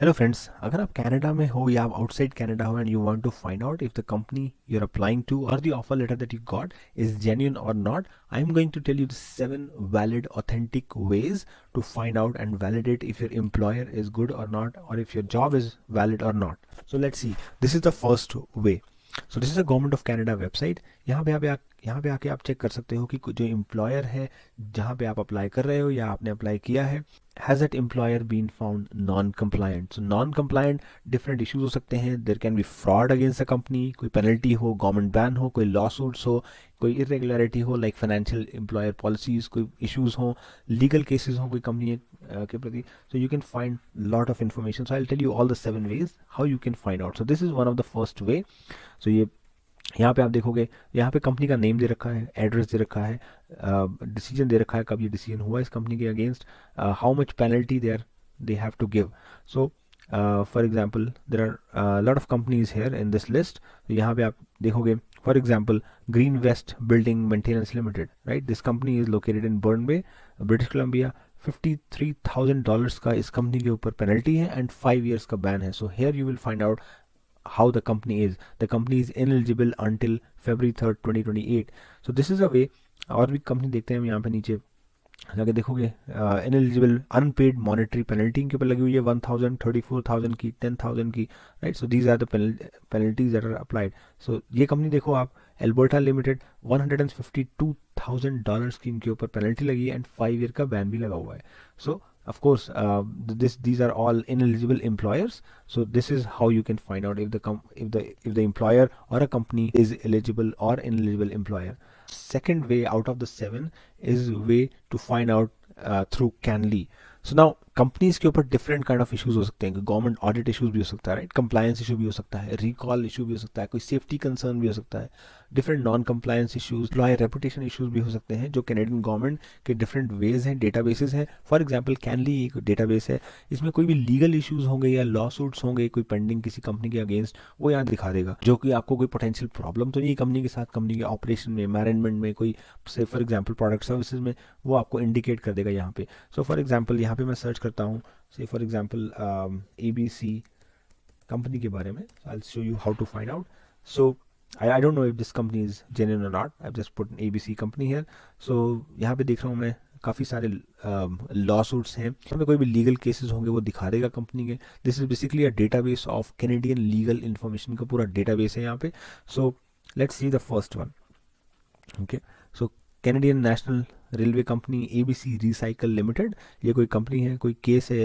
Hello friends, अगर आप Canada में हो या आप आउटसाइड कनाडा हो and you want to find out if the company you are applying to or the offer letter that you got is genuine or not, I am going to tell you the 7 valid authentic ways to find out and validate if your employer is good or not, or if your job is valid or not. So let's see, this is the first way. So this is a government of Canada website. यहाँ पे आके आप check कर सकते हो कि जो employer है जहाँ पे आप अप्लाई कर रहे हो या आपने अप्लाई किया है, has that employer been found non compliant. So non compliant different issues हो सकते हैं. There can be fraud against the company, कोई पेनल्टी हो, गवर्नमेंट बैन हो, कोई लॉ सूट्स हो, कोई इरेगुलरिटी हो लाइक फाइनेंशियल एम्प्लॉयर पॉलिसीज, कोई इश्यूज हो, लीगल केसेस हो कोई कंपनी के प्रति. So you can find lot of information. So I'll tell you all the 7 ways how you can find out. So this is one of the first way. So ये यहाँ पे आप देखोगे, यहाँ पे कंपनी का नेम दे रखा है, एड्रेस दे रखा है, डिसीजन दे रखा है, कब ये डिसीजन हुआ इस कंपनी के against, how much penalty they have to give. So for example there are lot of companies here in this list. तो यहाँ पे आप देखोगे, for example Green West Building Maintenance Limited, right? This company is located in Burn Bay, British Columbia. $53,000 का इस company के ऊपर penalty है एंड 5 years का बैन है. So here you will find out how the company is. The company is ineligible until February 3rd 2028. So this is a way. और भी company देखते हैं हम यहाँ पे नीचे जाके देखोगे, इनएलिजिबल अनपेड मॉनेटरी पेनल्टी इनके ऊपर लगी हुई है 1,000, 34,000 की, 10,000 की, right. So these are the penalties that are applied. So ये कंपनी देखो आप, एल्बर्टा लिमिटेड, $152,000 की इनके ऊपर पेनल्टी लगी है एंड 5 year का बैन भी लगा हुआ है. सो of course these are all ineligible employers. So this is how you can find out if the employer or a company is eligible or ineligible employer. Second way out of the 7 is way to find out through Canly. So now companies के ऊपर different kind of issues हो सकते हैं. Government audit issues भी हो सकता है, right, compliance issue भी हो सकता है, रिकॉल इशू भी हो सकता है, कोई सेफ्टी कंसर्न भी हो सकता है, different non compliance issues, employer reputation issues भी हो सकते हैं, जो कैनेडियन गवर्नमेंट के डिफरेंट वेज हैं, डेटाबेसेस हैं. फॉर एग्जांपल कैनली एक डेटाबेस है, इसमें कोई भी लीगल इश्यूज होंगे या लॉ सूट्स होंगे कोई पेंडिंग किसी कंपनी के अगेंस्ट, वो यहाँ दिखा देगा, जो कि आपको कोई पोटेंशियल प्रॉब्लम तो नहीं कंपनी के साथ, कंपनी के ऑपरेशन में, मैनेजमेंट में, कोई से फॉर एग्जाम्पल प्रोडक्ट सर्विसेज में, वो आपको इंडिकेट कर देगा यहाँ पे. सो फॉर एग्जाम्पल यहाँ पे मैं सर्च करता हूँ, say for example ABC company के बारे में. So I'll show you how to find out. So I don't know if this company is genuine or not. I've just put an ABC company here. So यहाँ पे देख रहा हूँ मैं काफ़ी सारे लॉ सूट्स हैं. यहाँ पे कोई भी लीगल केसेस होंगे वो दिखा देगा कंपनी के. This is basically a database of Canadian legal information का पूरा डेटाबेस है यहाँ पे. सो let's see the first one. Okay, so Canadian national railway company ABC recycle limited, ये कोई कंपनी है, कोई केस है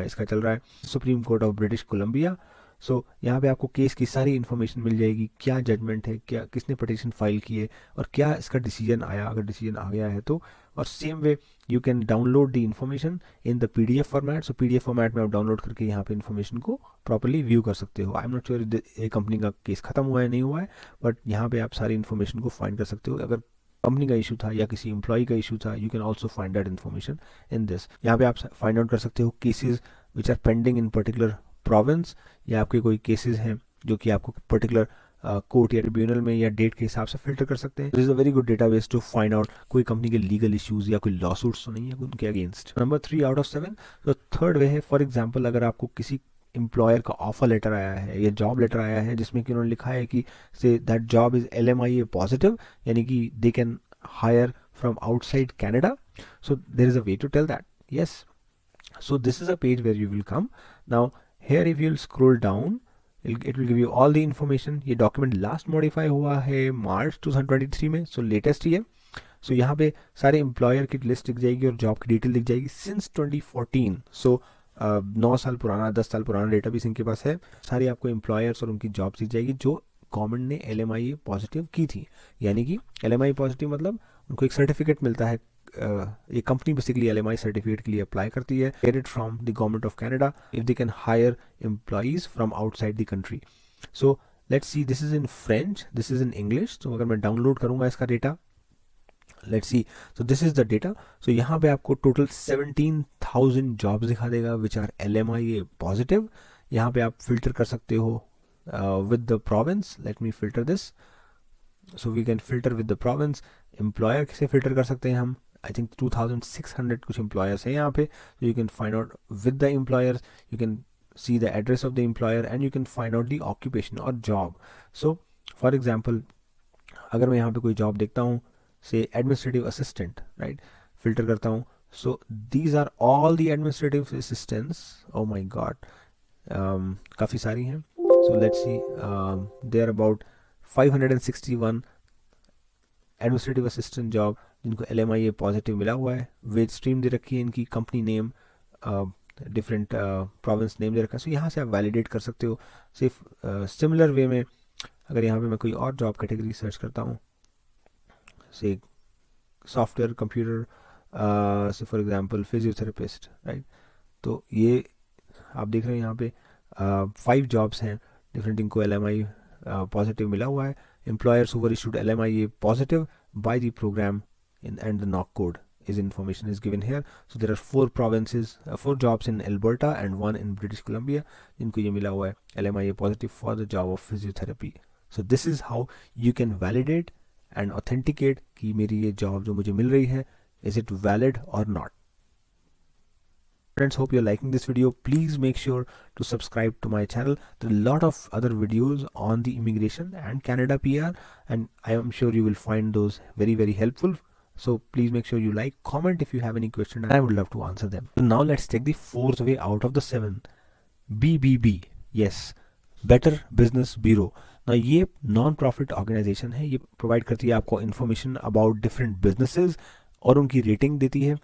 इसका चल रहा है Supreme Court of British Columbia. So यहाँ पे आपको केस की सारी इन्फॉर्मेशन मिल जाएगी, क्या जजमेंट है, क्या किसने पटिशन फाइल की है और क्या इसका डिसीजन आया, अगर डिसीजन आ गया है तो. और same way you can download the information in the PDF format. So PDF format में आप डाउनलोड करके यहाँ पे इन्फॉर्मेशन को प्रॉपरली व्यू कर सकते हो. आई एम नॉट श्योर ये कंपनी का केस खत्म हुआ है नहीं हुआ है, बट यहाँ पे आप सारी इन्फॉर्मेशन को फाइंड कर सकते हो. अगर कंपनी का इशू था या किसी एम्प्लॉय का इशू था, you can also find that information in this. यहाँ पे आप फाइंड आउट कर सकते हो cases which are pending in particular province, या आपके कोई केसेस हैं जो कि आपको पर्टिकुलर कोर्ट या ट्रिब्यूनल में या डेट के हिसाब से फिल्टर कर सकते हैं. This is a very good database to find out कोई कंपनी के लीगल इश्यूज या कोई लॉ सूट्स तो नहीं है उनके अगेंस्ट. Number 3 out of 7. तो थर्ड वे है, फॉर एग्जाम्पल अगर आपको किसी एम्प्लॉयर का ऑफर लेटर आया है या जॉब लेटर आया है जिसमें कि उन्होंने लिखा है कि say that job is LMIA positive, यानी कि they can hire from outside Canada. So there is a way to tell that. Yes. So this is a page where you will come. Now here if you'll scroll down, it will give you all the information. ये document last modify हुआ है March 2023 में, so latest ही है. So यहाँ पे सारे employer की list दिख जाएगी और job की detail दिख जाएगी since 2014. So 9 साल पुराना, 10 साल पुराना डेटाबेस इनके पास है. सारी आपको एम्प्लॉयर्स और उनकी जॉब्स दिख जाएगी जो गवर्नमेंट ने LMIA पॉजिटिव की थी. यानी कि LMIA पॉजिटिव मतलब उनको एक सर्टिफिकेट मिलता है. ये कंपनी बेसिकली LMI सर्टिफिकेट के लिए अप्लाई करती है, get it from the government of Canada if they can hire employees from outside the country. So let's see, this is in French, this is in English. तो अगर मैं download करूंगा इसका data, let's see, so this is the data. So यहाँ पे आपको total 17,000 jobs दिखा देगा विच आर LMIA पॉजिटिव. यहाँ पे आप फिल्टर कर सकते हो with the province. Let me filter this. So we can filter with the province. Employer किसे filter कर सकते हैं हम, I think 2,600 कुछ employers हैं यहाँ पे. So you can find out with the employers, you can see the address of the employer and you can find out the occupation or job. So for example, अगर मैं यहाँ पे कोई job देखता हूँ, say administrative assistant, right, filter करता हूँ, so these are all the administrative assistants. Oh my god, काफ़ी सारी हैं. So let's see, there are about 561 administrative assistant job जिनको LMIA पॉजिटिव मिला हुआ है. वेज स्ट्रीम दे रखी है इनकी, company name, different province name दे रखा है. सो यहाँ से आप वैलिडेट कर सकते हो. सिर्फ सिमिलर वे में अगर यहाँ पे मैं कोई और जॉब कैटेगरी सर्च करता हूँ, से सॉफ्टवेयर कंप्यूटर, से फॉर एग्जांपल फिजियोथेरेपिस्ट, राइट, तो ये आप देख रहे हैं यहाँ पे 5 जॉब्स हैं डिफरेंट जिनको LMI पॉजिटिव मिला हुआ है. Employers who were issued LMIA positive by the program and the knock code is information is given here. So there are 4 provinces, 4 jobs in Alberta and 1 in British Columbia जिनको ये मिला हुआ है LMIA positive for the job of physiotherapy. So this is how you can validate and authenticate कि मेरी ये job जो मुझे मिल रही है, is it valid or not. Friends, hope you're liking this video. Please make sure to subscribe to my channel. There are a lot of other videos on the immigration and Canada PR, and I am sure you will find those very helpful. So please make sure you like, comment if you have any question, and I would love to answer them. So now let's take the 4th way out of the 7. BBB, yes, Better Business Bureau. Now ये non-profit organization है, ये provide करती है आपको information about different businesses और उनकी rating देती है.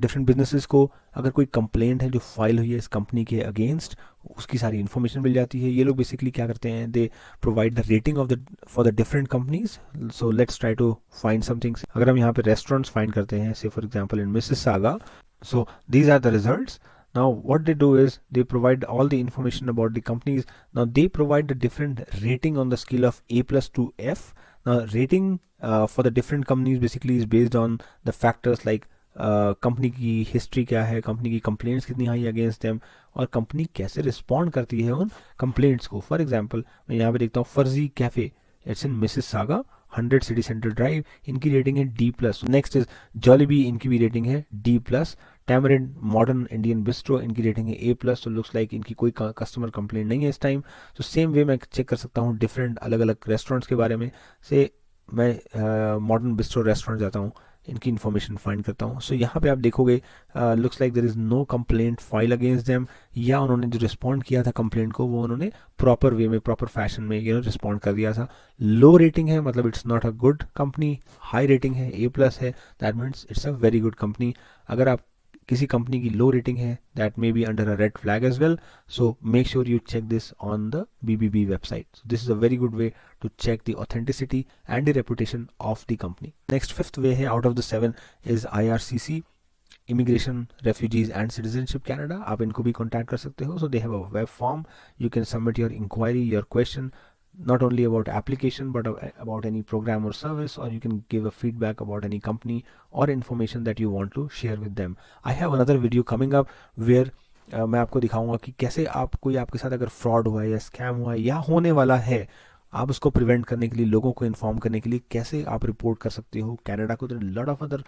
डिफरेंट बिजनेसेस को अगर कोई कंप्लेंट है जो फाइल हुई है इस कंपनी के अगेंस्ट, उसकी सारी इन्फॉर्मेशन मिल जाती है. ये लोग बेसिकली क्या करते हैं, they provide the rating of the for the different companies. So let's try to find something. अगर हम यहाँ पे रेस्टोरेंट्स फाइंड करते हैं, say for example in Mississauga, so these are the results. Now what they do is they provide all the information about the companies. Now they provide the different rating on the scale of A+ to F. Now rating for the different companies basically is based on the factors like company की history क्या है, company की complaints कितनी आई against them, और company कैसे respond करती है उन कंप्लेंट्स को. फॉर एग्जांपल मैं यहाँ पे देखता हूँ फर्जी cafe, it's in Mississauga, 100 city centre drive, इनकी रेटिंग है D+. नेक्स्ट इज जॉलीबी, इनकी भी रेटिंग है D+. Tamarind modern Indian bistro, इनकी रेटिंग है A+. तो लुक्स लाइक इनकी कोई कस्टमर कंप्लेंट नहीं है इस टाइम. तो सेम वे मैं चेक कर सकता हूँ डिफरेंट अलग अलग रेस्टोरेंट्स के बारे में. से मैं मॉडर्न बिस्ट्रो रेस्टोरेंट जाता हूँ, इनकी इन्फॉर्मेशन फाइंड करता हूँ. सो यहाँ पे आप देखोगे looks like there is no complaint file against them, या उन्होंने जो रिस्पॉन्ड किया था कंप्लेंट को वो उन्होंने प्रॉपर वे में, प्रॉपर फैशन में रिस्पॉन्ड कर दिया था. लो रेटिंग है मतलब it's not a good company. High rating है, A+ है, that means it's a very good company. अगर आप किसी कंपनी की लो रेटिंग है, that may be under a red flag as well. So make sure you check this on the BBB website. So this is a very good way to check the authenticity and the reputation of the company. Next 5th way है out of the 7 is IRCC, Immigration, Refugees and Citizenship Canada. आप इनको भी contact कर सकते हो. So they have a web form. You can submit your inquiry, your question, not only about application but about any program or service, or you can give a feedback about any company or information that you want to share with them. I have another video coming up where मैं आपको दिखाऊंगा कि कैसे आप, कोई आपके साथ अगर फ्रॉड हुआ है या स्कैम हुआ है या होने वाला है, आप उसको प्रिवेंट करने के लिए, लोगों को इन्फॉर्म करने के लिए कैसे आप रिपोर्ट कर सकते हो कनाडा को. Lot of other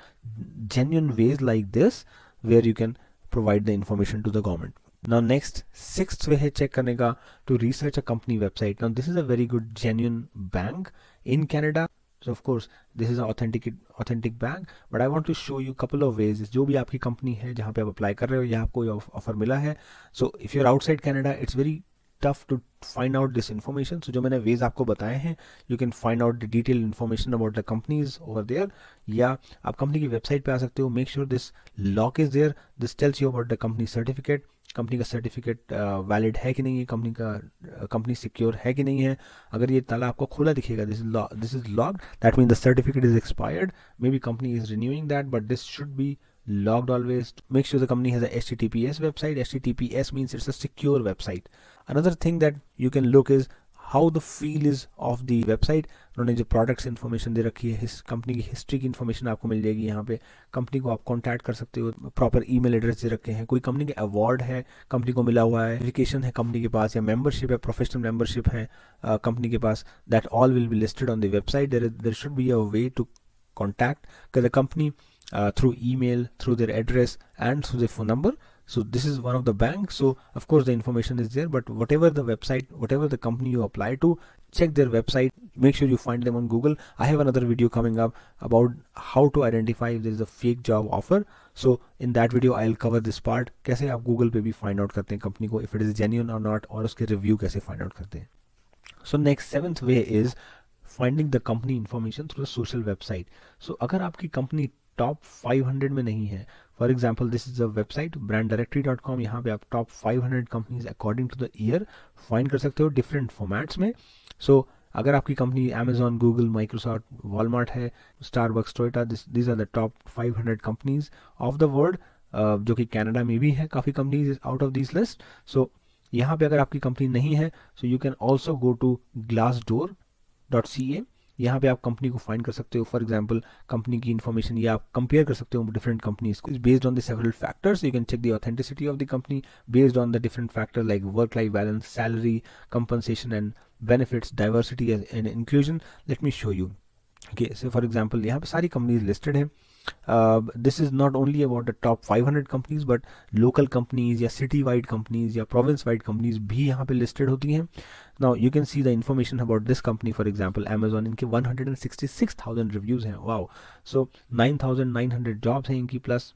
genuine ways like this where you can provide the information to the government. Now next 6th way है चेक करने का, to research a company website. Now this is a very good genuine bank in Canada. So of course this is an authentic bank, but I want to show you couple of ways. जो भी आपकी company है जहाँ पे आप apply कर रहे हो या आपको ऑफर मिला है, so if you're outside Canada it's very tough to find out this information. So जो मैंने ways आपको बताए हैं, you can find out the detailed information about the companies over there. या आप कंपनी की वेबसाइट पे आ सकते हो. Make sure this lock is there. This tells you about the company certificate. Company का सर्टिफिकेट वैलिड है कि नहीं है, कंपनी सिक्योर है कि नहीं है. अगर ये ताला आपको खुला दिखेगा, this is locked, that mean the certificate is expired. May be company is renewing that, but this should be logged always. Make sure the company has a HTTPS website. HTTPS means it's a secure website. Another thing that you can look is how the feel is of the website. उन्होंने जो products information दे रखी है, company की history की information आपको मिल जाएगी. यहाँ पे कंपनी को आप कांटेक्ट कर सकते हो, प्रॉपर ईमेल एड्रेस दे रखे हैं, कोई कंपनी के अवार्ड है कंपनी को मिला हुआ है, एजुकेशन है कंपनी के पास, या मेंबरशिप है, प्रोफेशनल मेंबरशिप है कंपनी के पास, that all will be listed on the website. There should be a way to contact the company through email, through their address and through their phone number. So this is one of the banks. So of course the information is there, but whatever the website, whatever the company you apply to, check their website, make sure you find them on Google. I have another video coming up about how to identify if there is a fake job offer. So in that video I'll cover this part, कैसे आप Google पे भी find out करते हैं company को if it is genuine or not, और उसके review कैसे find out करते हैं. So next, seventh way is finding the company information through the social website. So अगर आपकी कंपनी टॉप 500 में नहीं है, for example this is a website branddirectory.com, यहाँ पे आप top 500 companies according to the year find कर सकते हो डिफरेंट फॉर्मेट्स में. सो अगर आपकी company Amazon, Google, Microsoft, Walmart है, Starbucks, Toyota, this are the top 500 companies of the world, जो कि कनाडा में भी है काफ़ी companies out of this list. So यहाँ पे अगर आपकी कंपनी नहीं है, so you can also go to glassdoor.ca. यहाँ पे आप कंपनी को फाइंड कर सकते हो. फॉर एग्जांपल कंपनी की इन्फॉर्मेशन या आप कंपेयर कर सकते हो डिफरेंट कंपनीज को based on the several factors. You can check the authenticity of the company based on the different factor like work life balance, salary, compensation and benefits, diversity and inclusion. Let me show you. Okay, so for example यहाँ पे सारी companies listed है. This is not only about the top 500 companies, but local companies या city wide companies या province wide companies भी यहाँ पे listed होती हैं. Now you can see the information about this company. For example Amazon, इनके 166,000 reviews हैं. Wow. सो 9,900 jobs हैं इनकी, प्लस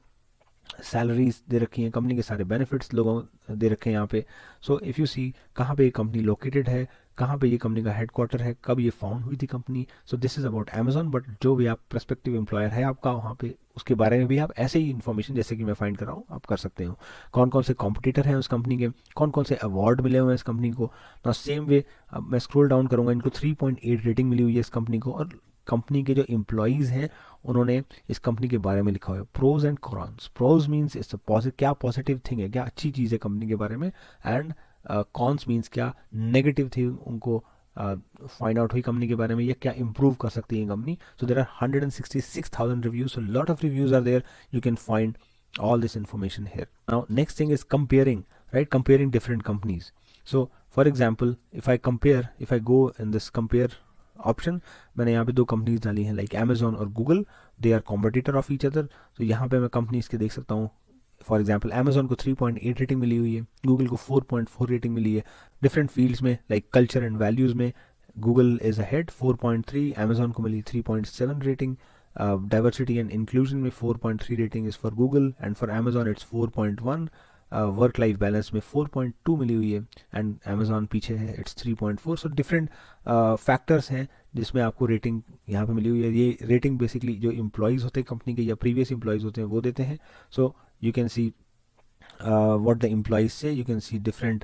सैलरीज दे रखी हैं, कंपनी के सारे बेनिफिट्स लोगों दे रखे हैं यहाँ पे. सो इफ़ यू सी कहाँ पे ये कंपनी लोकेटेड है, कहाँ पे ये कंपनी का हेडक्वार्टर है, कब ये फाउंड हुई थी company. So this is about Amazon, but जो भी आप प्रोस्पेक्टिव एम्प्लॉयर है आपका वहाँ पे, उसके बारे में भी आप ऐसे ही इन्फॉर्मेशन जैसे कि मैं फाइंड कर रहा हूँ आप कर सकते हो. कौन कौन से कॉम्पिटिटर हैं उस कंपनी के, कौन कौन से अवार्ड मिले हुए हैं इस कंपनी को. ना सेम वे अब मैं स्क्रॉल डाउन करूँगा, इनको 3.8 रेटिंग मिली हुई है इस कंपनी को, और कंपनी के जो एम्प्लॉयज़ हैं उन्होंने इस कंपनी के बारे में लिखा हुआ है pros and cons. Pros means it's क्या पॉजिटिव थिंग है, क्या अच्छी चीज़ है कंपनी के बारे में, एंड कॉन्स मीन्स क्या नेगेटिव थी उनको फाइंड आउट हुई कंपनी के बारे में, या क्या इंप्रूव कर सकती है company. So there are 166,000 reviews, so lot of reviews are there. You can find all this information here. Now next thing is comparing, right? Comparing different companies. So for example, if I go in this compare option, मैंने यहाँ पे दो companies डाली हैं like Amazon और Google. They are competitor of each other. तो यहाँ पे मैं कंपनीज के देख सकता हूँ. फॉर एग्जाम्पल Amazon को 3.8 रेटिंग मिली हुई है, Google को 4.4 रेटिंग मिली है. डिफरेंट फील्ड्स में लाइक कल्चर एंड वैल्यूज़ में Google इज अहेड 4.3, Amazon को मिली 3.7 रेटिंग. Diversity and inclusion में 4.3 rating is for Google, and for Amazon it's 4.1. Work life balance में 4.2 मिली हुई है, एंड Amazon पीछे है, इट्स 3.4. सो डिफरेंट फैक्टर्स हैं जिसमें आपको रेटिंग यहाँ पे मिली हुई है. ये रेटिंग बेसिकली जो एम्प्लॉयज़ होते हैं कंपनी के या प्रीवियस एम्प्लॉयज़ होते हैं वो देते हैं. So you can see what the employees say, you can see different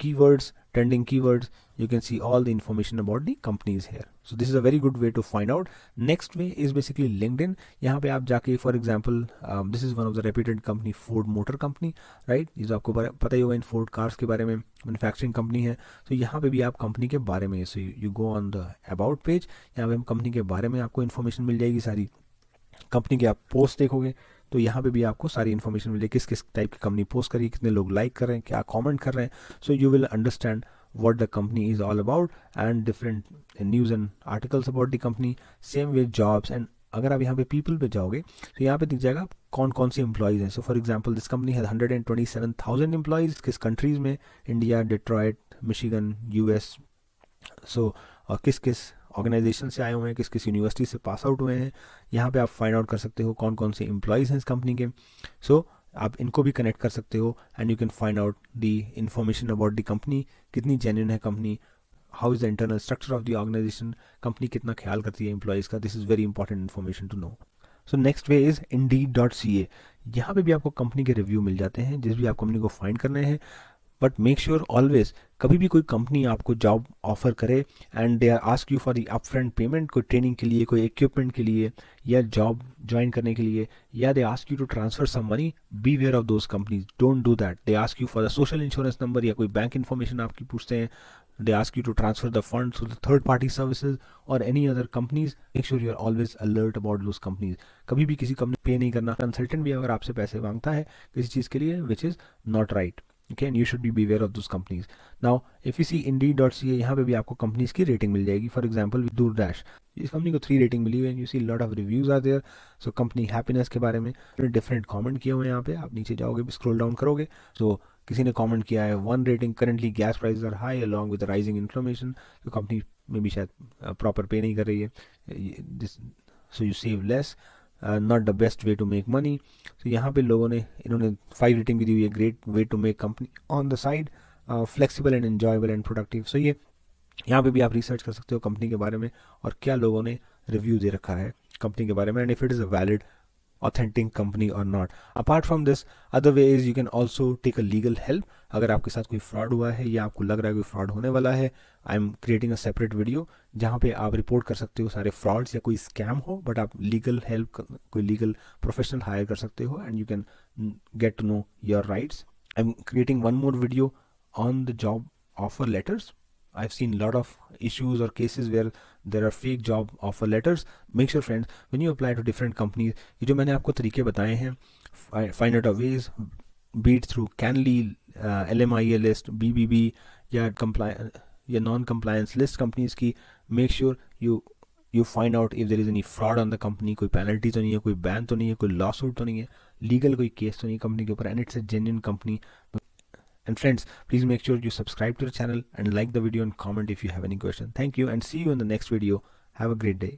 keywords, trending keywords, you can see all the information about the companies here. So this is a very good way to find out. Next way is basically LinkedIn. यहाँ पे आप जाके for example this is one of the reputed company, Ford Motor Company, right? ये जो आपको पता ही होगा इन Ford cars के बारे में, मैन्युफैक्चरिंग कंपनी है. तो यहाँ पे भी आप कंपनी के बारे में, so you go on the about page, यहाँ पे हम कंपनी के बारे में आपको इन्फॉर्मेशन मिल जाएगी सारी. कंपनी के आप पोस्ट देखोगे तो यहाँ पे भी आपको सारी इन्फॉर्मेशन मिलेगी, किस किस टाइप की कंपनी पोस्ट करी, कितने लोग लाइक कर रहे हैं, क्या कमेंट कर रहे हैं. So you will understand what the company is all about and different news and articles about the company. Same with jobs. and अगर आप यहाँ पे people पे जाओगे तो यहाँ पे दिख जाएगा कौन कौन से एम्प्लॉयज़ हैं. सो फॉर एग्जांपल दिस कंपनी है 127,000 एम्प्लॉयज़. किस कंट्रीज़ में, इंडिया, डिट्रॉयट, मिशिगन, यूएस. सो और किस किस ऑर्गेनाइजेशन से आए हुए हैं, किस किस यूनिवर्सिटी से पास आउट हुए हैं. यहाँ पे आप फाइंड आउट कर सकते हो कौन कौन से एम्प्लॉयज़ हैं इस कंपनी के. सो आप इनको भी कनेक्ट कर सकते हो, and you can find out the information about the company, कितनी जेन्युइन है company, how is the internal structure of the organization, company कितना ख्याल करती है एम्प्लॉयज़ का. This is very important information to know. So next way is Indeed.ca. यहाँ पे भी आपको कंपनी के रिव्यू मिल जाते हैं जिस भी आप कंपनी को फाइंड करने हैं. बट मेक श्योर ऑलवेज, कभी भी कोई कंपनी आपको जॉब ऑफर करे and they are ask you for the upfront payment, कोई ट्रेनिंग के लिए, कोई इक्विपमेंट के लिए, या जॉब ज्वाइन करने के लिए, या they ask you to transfer some money, beware of those companies. Don't do that. They ask you for the social insurance number या कोई बैंक इन्फॉर्मेशन आपकी पूछते हैं. They ask you to transfer the funds to the third party services or any other companies. Make sure you are always alert about those companies. कभी भी किसी company पे नहीं करना. कंसल्टेंट भी अगर आपसे पैसे मांगता है किसी चीज़ के लिए which is not right. Okay, and you should be beware of those companies. Now if you see Indeed.ca, यहाँ पे भी आपको कंपनीज की रेटिंग मिल जाएगी. फॉर एग्जांपल DoorDash, इस कंपनी को 3 रेटिंग मिली हुई है. You see lot of reviews are there. So company happiness के बारे में डिफरेंट कमेंट किए हुए हैं. यहाँ पे आप नीचे जाओगे, स्क्रॉल डाउन करोगे, सो किसी ने कमेंट किया है 1 rating, currently gas prices are high along with rising inflation. तो कंपनी में भी शायद प्रॉपर पे नहीं कर रही है. So you save less, not the best way to make money. तो यहाँ पे लोगों ने, इन्होंने 5 रेटिंग भी दी हुई है. Great way to make company on the side, flexible and enjoyable and productive. So ये यहाँ पे भी आप रिसर्च कर सकते हो कंपनी के बारे में और क्या लोगों ने रिव्यू दे रखा है कंपनी के बारे में, and if it is a valid authentic company or not. Apart from this, other ways you can also take a legal help. अगर आपके साथ कोई फ्रॉड हुआ है या आपको लग रहा है कोई फ्रॉड होने वाला है, आई am creating a separate video जहाँ पे आप रिपोर्ट कर सकते हो सारे फ्रॉड्स या कोई स्कैम हो, बट आप लीगल हेल्प, कोई लीगल प्रोफेशनल हायर कर सकते हो and you can get to know your rights. I am creating one more video on the job offer letters. I've seen a lot of issues or cases where there are fake job offer letters. Make sure friends, when you apply to different companies, ये जो मैंने आपको तरीके बताए हैं, find out a ways, be it through Canly, LMIA list, BBB या compliance या non-compliance list companies की. Make sure you find out if there is any fraud on the company. कोई penalty तो नहीं है, कोई ban तो नहीं है, कोई lawsuit तो नहीं है, legal कोई case तो नहीं है कंपनी के ऊपर, and it's a genuine company. And friends, please make sure you subscribe to the channel and like the video and comment if you have any question. Thank you and see you in the next video. Have a great day.